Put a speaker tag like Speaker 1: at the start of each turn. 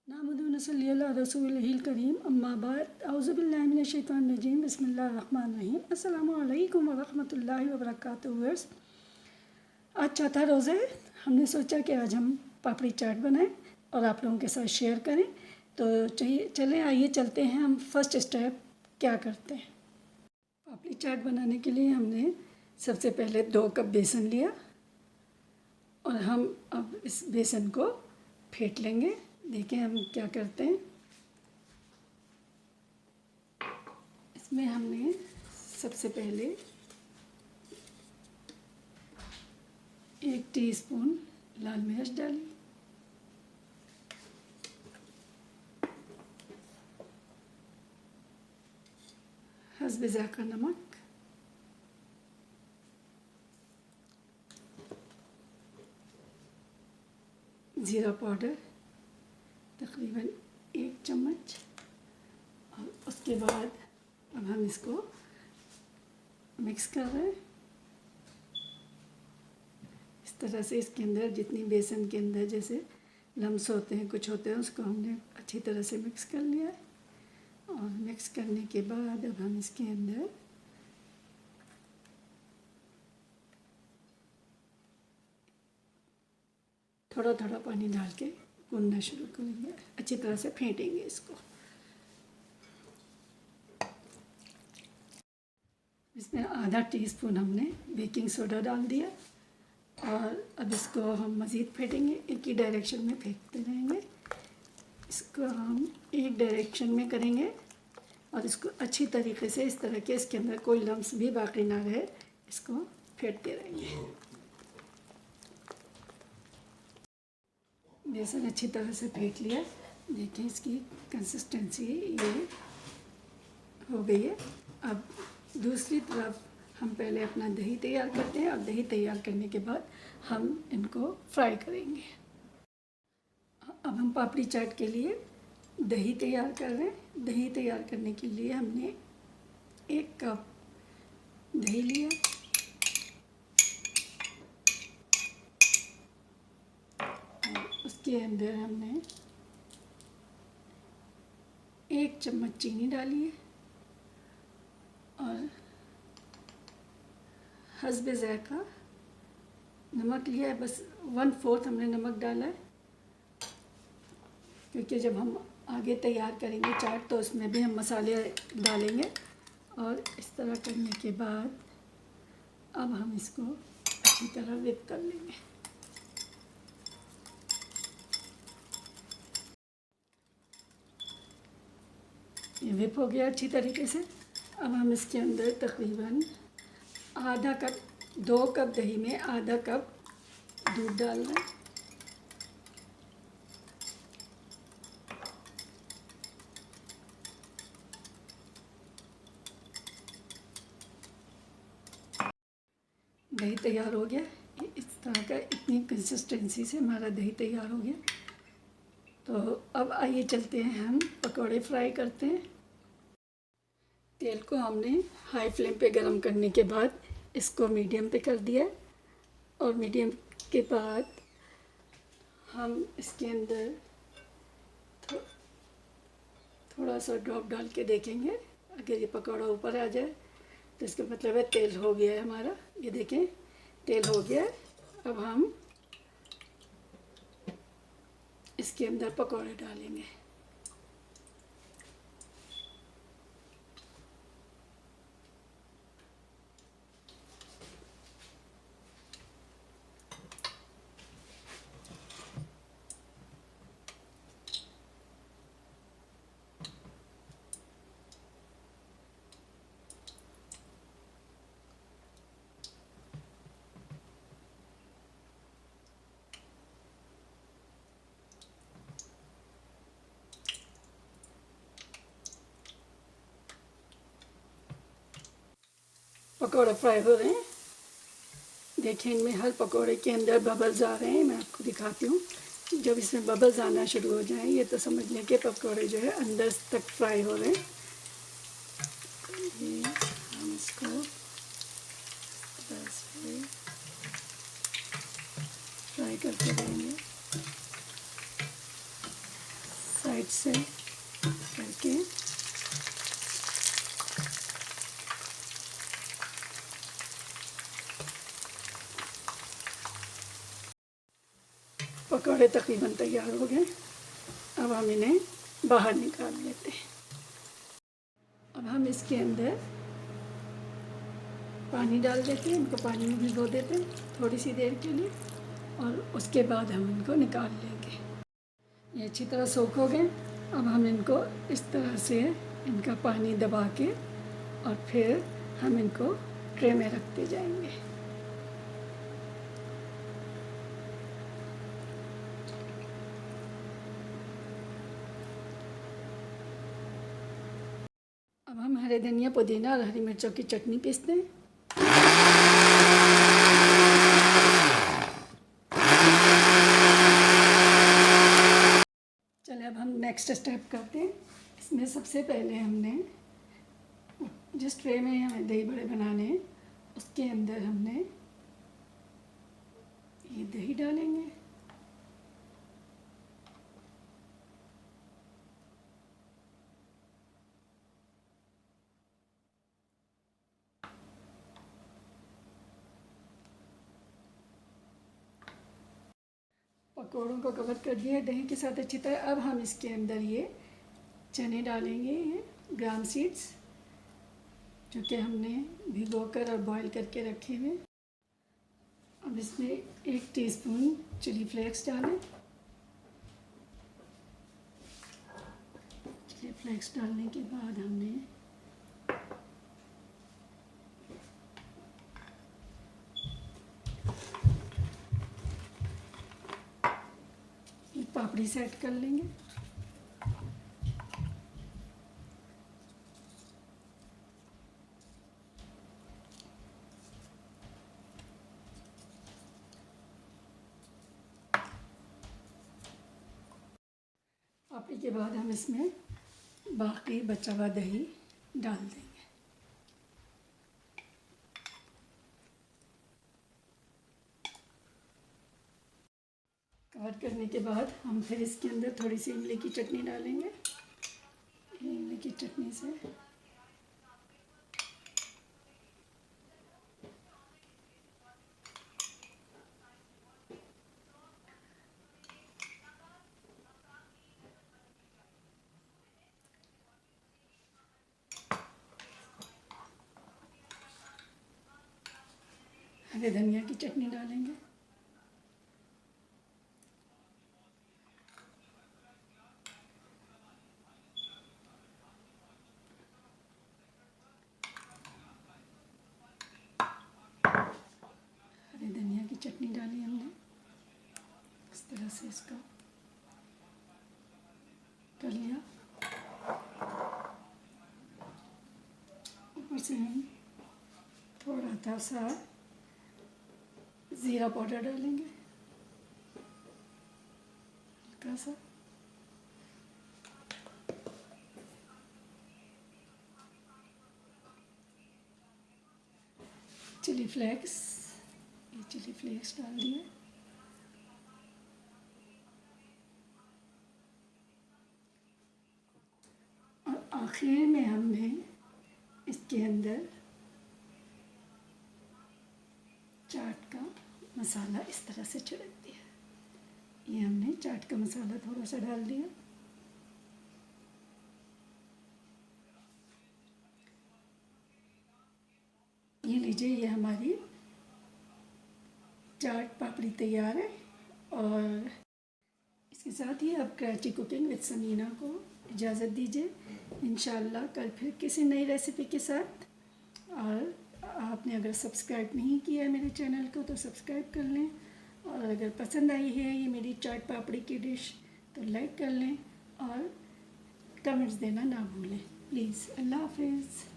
Speaker 1: नहमदुहु व नसल्ली अला रसूलिहिल करीम अम्मा बाद औज़ु बिल्लाहि मिनश शैतानिर रजीम बिस्मिल्लाहिर रहमानिर रहीम अस्सलामु अलैकुम व रहमतुल्लाहि व बरकातुहू। व्यूअर्स, आज चौथा रोज़ा है। हमने सोचा कि आज हम पापड़ी चाट बनाएं और आप लोगों के साथ शेयर करें। तो चलें आइए चलते हैं, हम फर्स्ट स्टेप क्या करते हैं। पापड़ी चाट बनाने के लिए हमने सबसे पहले 2 कप बेसन लिया और हम अब इस बेसन को फेंट लेंगे। देखिए हम क्या करते हैं। इसमें हमने सबसे पहले 1 टीस्पून लाल मिर्च डाली, हस्बे ज़ायक़ा नमक, ज़ीरा पाउडर तकरीबन 1 चम्मच। और उसके बाद अब हम इसको मिक्स कर रहे हैं इस तरह से। इसके अंदर जितनी बेसन के अंदर जैसे लम्स होते हैं, कुछ होते हैं, उसको हमने अच्छी तरह से मिक्स कर लिया है। और मिक्स करने के बाद अब हम इसके अंदर थोड़ा थोड़ा पानी डाल के गूंदना शुरू करेंगे, अच्छी तरह से फेंटेंगे इसको। इसमें आधा टीस्पून हमने बेकिंग सोडा डाल दिया और अब इसको हम मज़ीद फेंटेंगे, एक ही डायरेक्शन में फेंकते रहेंगे। इसको हम एक डायरेक्शन में करेंगे और इसको अच्छी तरीके से इस तरह के इसके अंदर कोई लम्स भी बाकी ना रहे, इसको फेंटते रहेंगे। बेसन अच्छी तरह से फेंट लिया। देखिए इसकी कंसिस्टेंसी ये हो गई है। अब दूसरी तरफ हम पहले अपना दही तैयार करते हैं और दही तैयार करने के बाद हम इनको फ्राई करेंगे। अब हम पापड़ी चाट के लिए दही तैयार कर रहे हैं। दही तैयार करने के लिए हमने 1 कप दही लिया, उसके अंदर हमने 1 चम्मच चीनी डाली है और हस्बे ज़ायक़ा नमक लिया है। बस 1/4 हमने नमक डाला है, क्योंकि जब हम आगे तैयार करेंगे चाट तो उसमें भी हम मसाले डालेंगे। और इस तरह करने के बाद अब हम इसको अच्छी तरह विप कर लेंगे। ये विप हो गया अच्छी तरीके से। अब हम इसके अंदर तकरीबन आधा कप, 2 कप दही में आधा कप दूध डाल रहे हैं। दही तैयार हो गया। इस तरह का, इतनी कंसिस्टेंसी से हमारा दही तैयार हो गया। तो अब आइए चलते हैं, हम पकौड़े फ्राई करते हैं। तेल को हमने हाई फ्लेम पे गरम करने के बाद इसको मीडियम पे कर दिया और मीडियम के बाद हम इसके अंदर थोड़ा सा ड्रॉप डाल के देखेंगे। अगर ये पकौड़ा ऊपर आ जाए तो इसका मतलब है तेल हो गया है हमारा। ये देखें तेल हो गया है। अब हम इसके अंदर पकौड़े डालेंगे। पकौड़े फ्राई हो रहे हैं। देखिए इनमें हर पकौड़े के अंदर बबल्स आ रहे हैं। मैं आपको दिखाती हूँ। जब इसमें बबल्स आना शुरू हो जाएं ये तो समझ लें कि पकौड़े जो है अंदर तक फ्राई हो रहे हैं। ये हम इसको बस फ्राई करते रहेंगे। साइड से करके पकौड़े तकरीबन तैयार हो गए। अब हम इन्हें बाहर निकाल लेते हैं। अब हम इसके अंदर पानी डाल देते हैं, इनको पानी में भिगो देते हैं थोड़ी सी देर के लिए, और उसके बाद हम इनको निकाल लेंगे। ये अच्छी तरह सोख हो गए। अब हम इनको इस तरह से इनका पानी दबा के और फिर हम इनको ट्रे में रखते जाएंगे। अब हम हरे धनिया, पुदीना और हरी मिर्चों की चटनी पीसते हैं। चलिए अब हम नेक्स्ट स्टेप करते हैं। इसमें सबसे पहले हमने जिस ट्रे में हमें दही बड़े बनाने हैं उसके अंदर हमने ये दही डालेंगे। पकौड़ों को कवर कर दिया दही के साथ अच्छी तरह। अब हम इसके अंदर ये चने डालेंगे, ये ग्राम सीड्स जो कि हमने भिगोकर और बॉईल करके रखे हुए। अब इसमें 1 टीस्पून चिली फ्लेक्स डालें। चिली फ्लेक्स डालने के बाद हमने पापड़ी सेट कर लेंगे। पापड़ी के बाद हम इसमें बाकी बचा हुआ दही डाल देंगे। कवर करने के बाद हम फिर इसके अंदर थोड़ी सी इमली की चटनी डालेंगे। इमली की चटनी से हरे धनिया की चटनी डालेंगे। हरे धनिया की चटनी डाली हमने, इस तरह से इसका कर लिया। ऊपर से हम थोड़ा सा ज़ीरा पाउडर डालेंगे, हल्का सा। चिली फ्लेक्स, ये चिली फ्लेक्स डाल दिए। और आखिर में हमने इसके अंदर चाट का मसाला इस तरह से छिड़क दिया। ये हमने चाट का मसाला थोड़ा सा डाल दिया। ये लीजिए, ये हमारी चाट पापड़ी तैयार है। और इसके साथ ही अब कराची कुकिंग विद समीना को इजाज़त दीजिए। इंशाल्लाह कल फिर किसी नई रेसिपी के साथ। और आपने अगर सब्सक्राइब नहीं किया है मेरे चैनल को तो सब्सक्राइब कर लें, और अगर पसंद आई है ये मेरी चाट पापड़ी की डिश तो लाइक कर लें और कमेंट्स देना ना भूलें प्लीज़। अल्लाह हाफिज़।